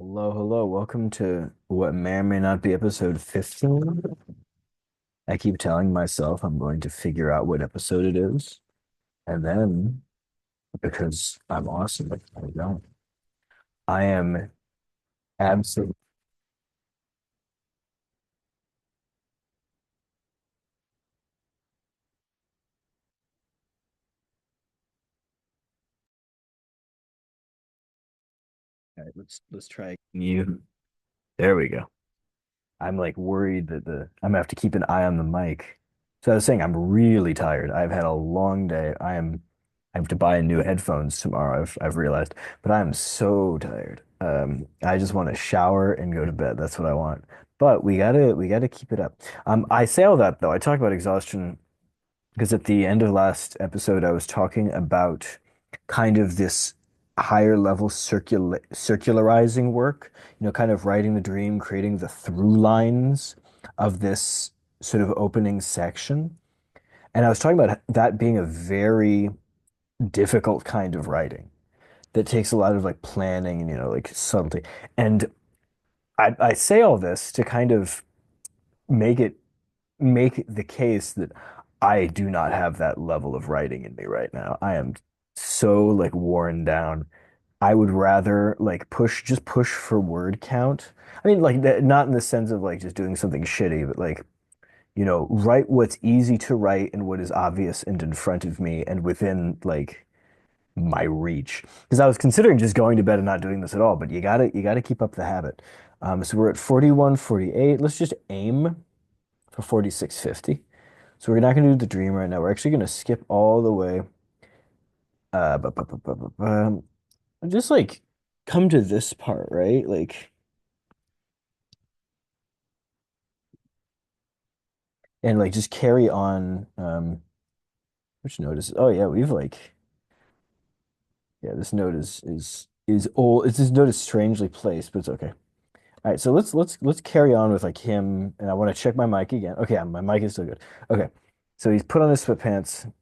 Hello, hello. Welcome to what may or may not be episode 15. I keep telling myself I'm going to figure out what episode it is. And then, because I'm awesome, I don't. I am absolutely. All right, let's try you. There we go. I'm like worried that I'm gonna have to keep an eye on the mic. So I was saying I'm really tired. I've had a long day. I have to buy new headphones tomorrow. I've realized, but I'm so tired. I just want to shower and go to bed. That's what I want. But we gotta keep it up. I say all that though. I talk about exhaustion because at the end of last episode, I was talking about kind of this higher level circularizing work, kind of writing the dream, creating the through lines of this sort of opening section. And I was talking about that being a very difficult kind of writing that takes a lot of like planning and, like subtlety. And I say all this to kind of make it make the case that I do not have that level of writing in me right now. I am so like worn down. I would rather like just push for word count. I mean, like not in the sense of like just doing something shitty, but like, write what's easy to write and what is obvious and in front of me and within like my reach. Because I was considering just going to bed and not doing this at all, but you gotta keep up the habit. So we're at 41, 48. Let's just aim for 4650. So we're not going to do the dream right now. We're actually going to skip all the way. Just like come to this part, right? Like, and like just carry on. Which note is? Oh yeah, we've like, yeah, this note is old. This note is strangely placed, but it's okay. All right, so let's carry on with like him, and I want to check my mic again. Okay, my mic is still good. Okay, so he's put on his sweatpants.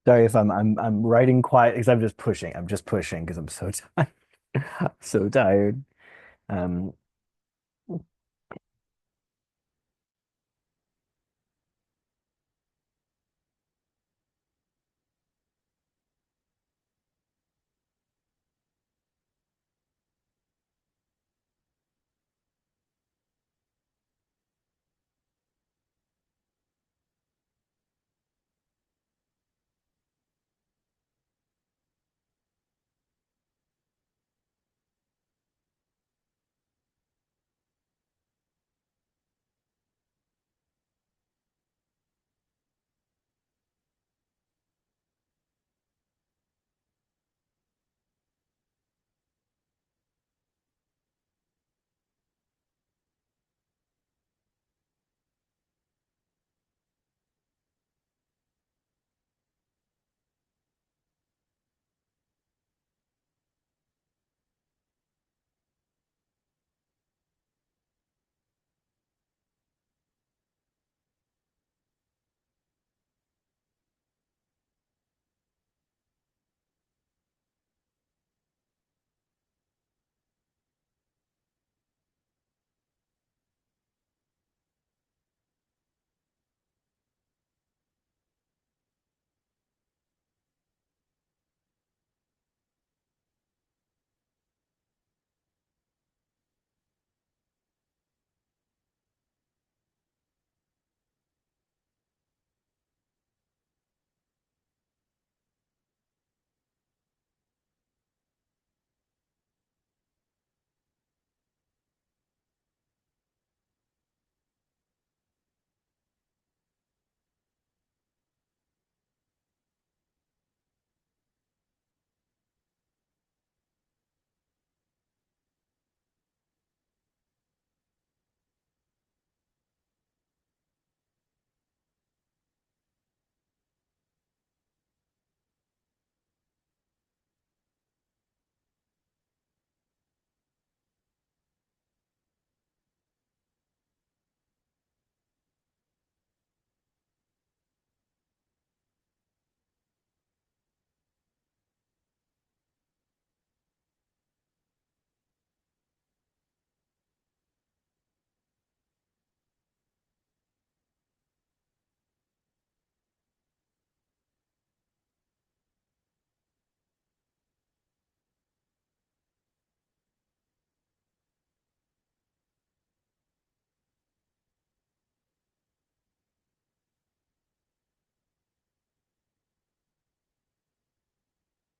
Sorry if I'm writing quiet because I'm just pushing. I'm just pushing because I'm so tired. So tired. Um,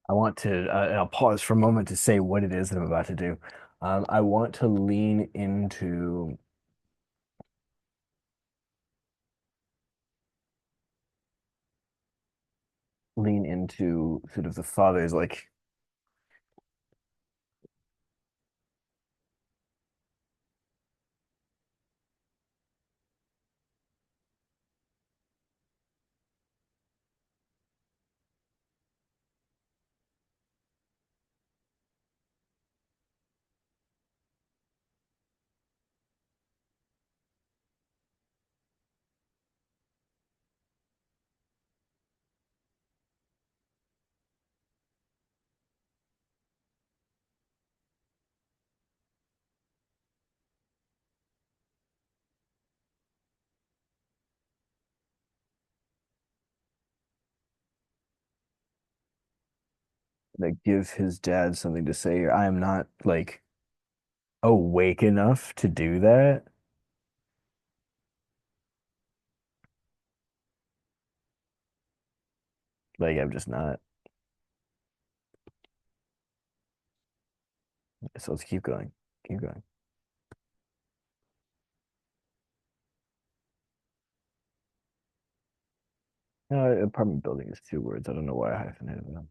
I want to, and I'll pause for a moment to say what it is that I'm about to do. I want to lean into sort of the father's like give his dad something to say. I am not like awake enough to do that. Like I'm just not. So let's keep going. Keep going. Apartment building is two words. I don't know why I hyphenated them.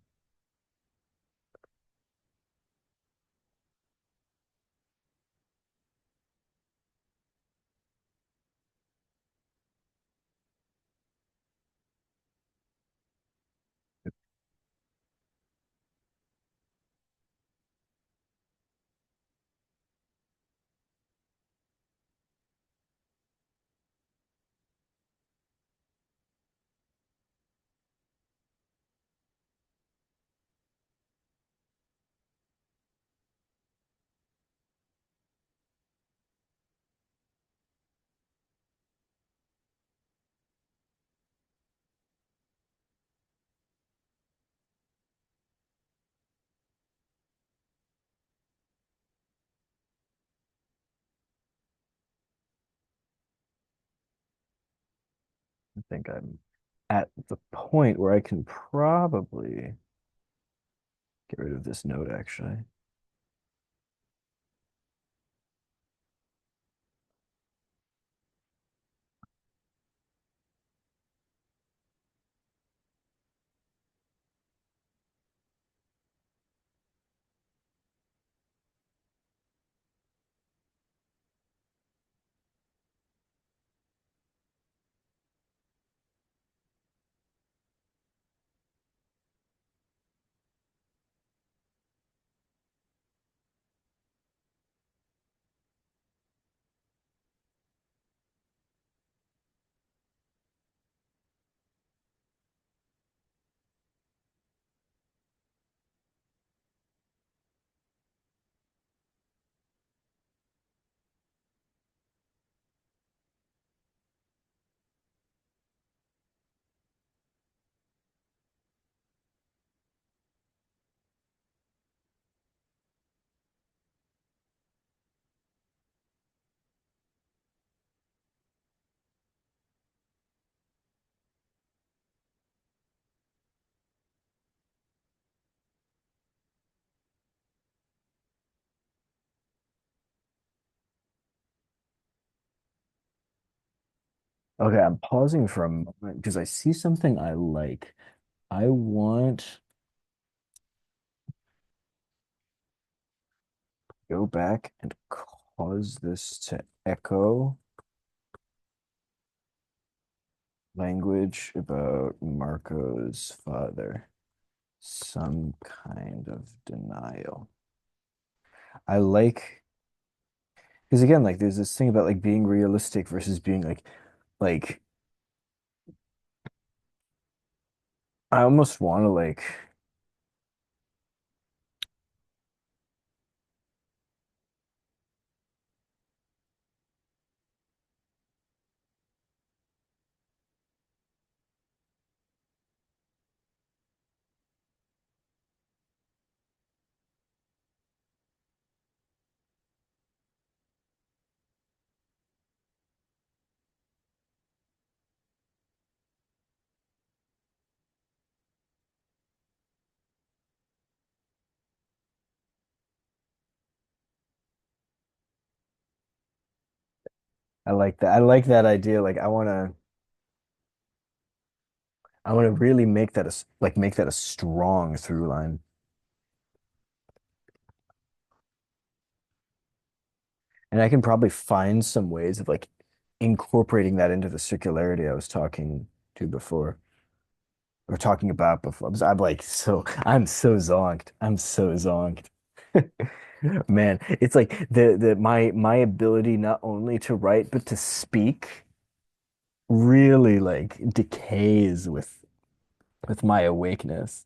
I think I'm at the point where I can probably get rid of this note actually. Okay, I'm pausing for a moment because I see something I like. I want go back and cause this to echo language about Marco's father. Some kind of denial. I like because again, like there's this thing about like being realistic versus being like I almost want to I like that. I like that idea. Like I want to really make that make that a strong through line. And I can probably find some ways of like incorporating that into the circularity I was talking to before or talking about before. I'm like I'm so zonked. I'm so zonked. Man, it's like the my ability not only to write but to speak really like decays with my awakeness.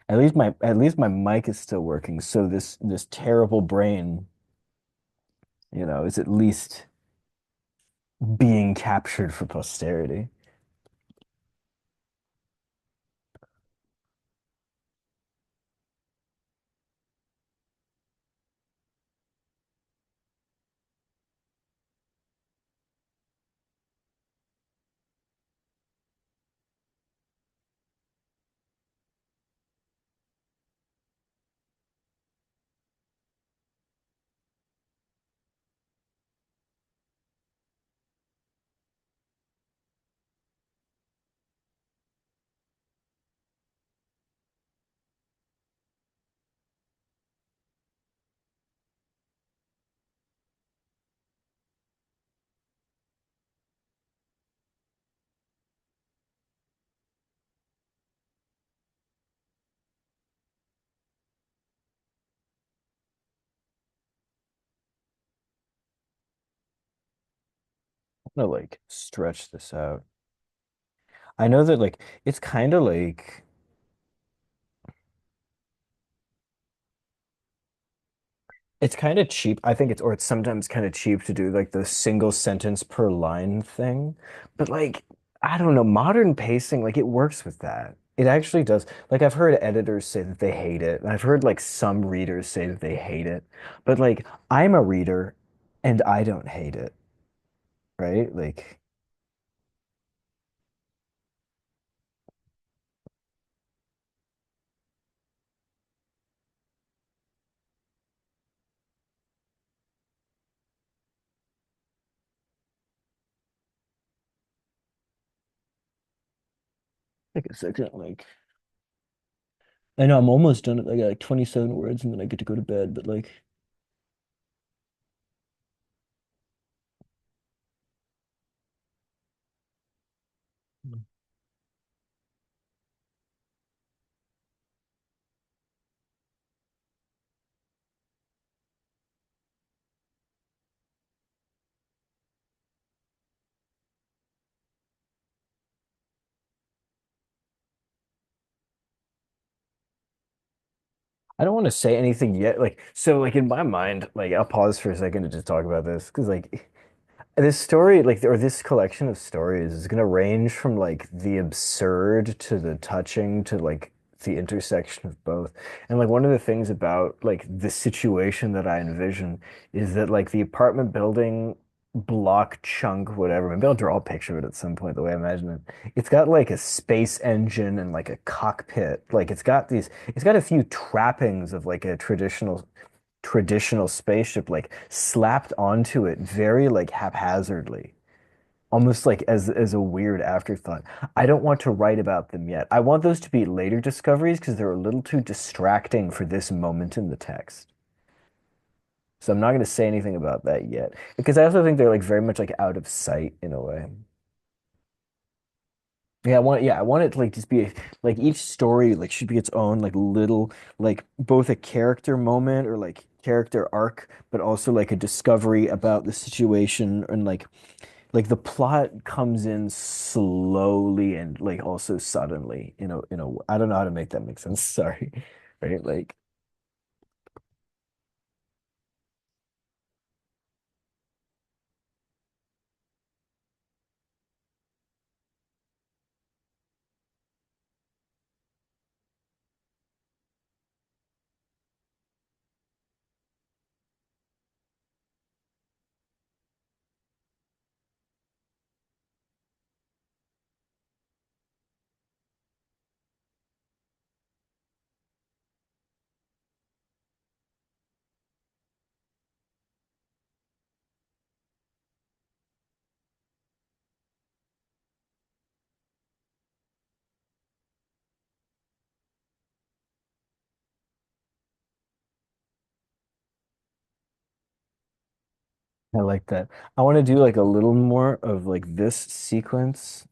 At least my mic is still working, so this terrible brain, is at least being captured for posterity. I'm gonna like stretch this out. I know that like it's kind of like it's kind of cheap. I think it's sometimes kind of cheap to do like the single sentence per line thing. But like, I don't know, modern pacing, like it works with that. It actually does. Like I've heard editors say that they hate it. And I've heard like some readers say that they hate it. But like I'm a reader and I don't hate it, right? Like a second, like I know I'm almost done it. I got like 27 words and then I get to go to bed, but like I don't want to say anything yet. Like in my mind, like I'll pause for a second to just talk about this because like this story, like, or this collection of stories is going to range from like the absurd to the touching to like the intersection of both. And like one of the things about like the situation that I envision is that like the apartment building block chunk, whatever, maybe I'll draw a picture of it at some point, the way I imagine it. It's got like a space engine and like a cockpit. Like it's got a few trappings of like a traditional spaceship like slapped onto it very like haphazardly, almost like as a weird afterthought. I don't want to write about them yet. I want those to be later discoveries because they're a little too distracting for this moment in the text. So I'm not going to say anything about that yet because I also think they're like very much like out of sight in a way. Yeah, I want it to like just be like each story like should be its own like little like both a character moment or like character arc, but also like a discovery about the situation and like the plot comes in slowly and like also suddenly, I don't know how to make that make sense. Sorry. Right? Like I like that. I want to do like a little more of like this sequence.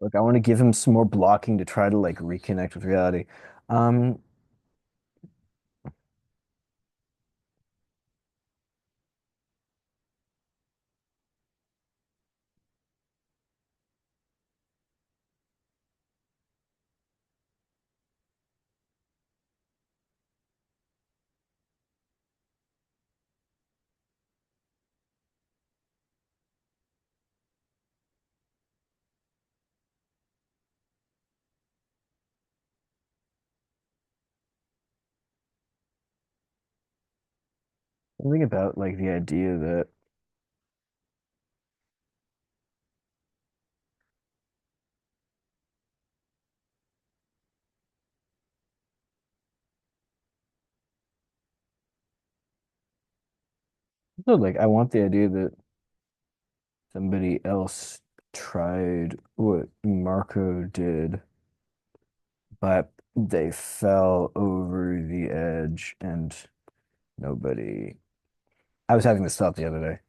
Like I want to give him some more blocking to try to like reconnect with reality. Um, Something about like the idea that so like I want the idea that somebody else tried what Marco did, but they fell over the edge and nobody. I was having this thought the other day.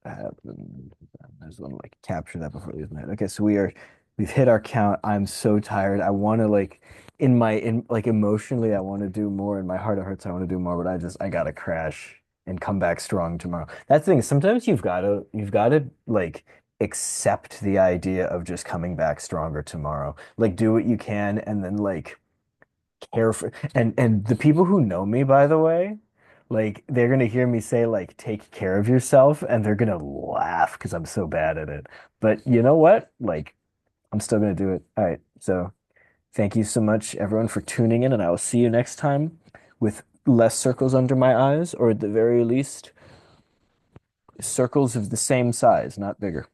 Happened. I just want to like capture that before leaving night. Okay, so we've hit our count. I'm so tired. I want to like in like emotionally, I want to do more. In my heart of hearts, I want to do more, but I gotta crash and come back strong tomorrow. That's the thing. Sometimes you've gotta like accept the idea of just coming back stronger tomorrow. Like do what you can and then like care for and the people who know me, by the way, like they're gonna hear me say like take care of yourself and they're gonna laugh because I'm so bad at it. But you know what? Like I'm still gonna do it. All right. So thank you so much everyone for tuning in and I will see you next time with less circles under my eyes or at the very least circles of the same size, not bigger.